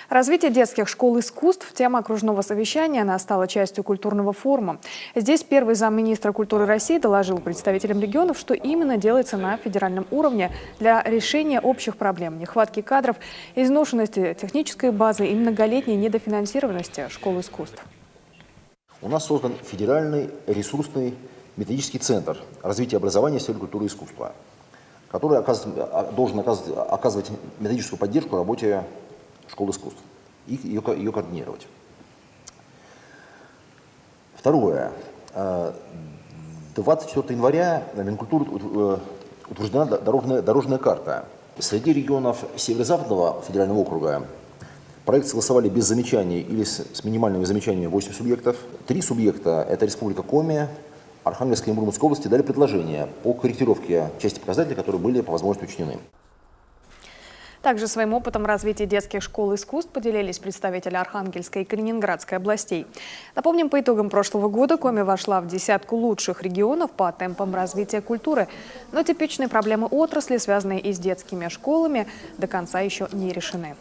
Развитие детских школ искусств – тема окружного совещания. Она стала частью культурного форума. Здесь первый замминистра культуры России доложил представителям регионов, что именно делается на федеральном уровне для решения общих проблем – нехватки кадров, изношенности технической базы и многолетней недофинансированности школ искусств. У нас создан федеральный ресурсный методический центр развития образования в сфере культуры и искусства, который должен оказывать методическую поддержку работе школ искусств и ее координировать. Второе. 24 января на Минкультуры утверждена дорожная карта. Среди регионов Северо-Западного федерального округа проект согласовали без замечаний или с минимальными замечаниями 8 субъектов. 3 субъекта – это Республика Коми, Архангельская и Мурманская области, дали предложения по корректировке части показателей, которые были по возможности учтены. Также своим опытом развития детских школ искусств поделились представители Архангельской и Калининградской областей. Напомним, по итогам прошлого года Коми вошла в десятку лучших регионов по темпам развития культуры. Но типичные проблемы отрасли, связанные и с детскими школами, до конца еще не решены.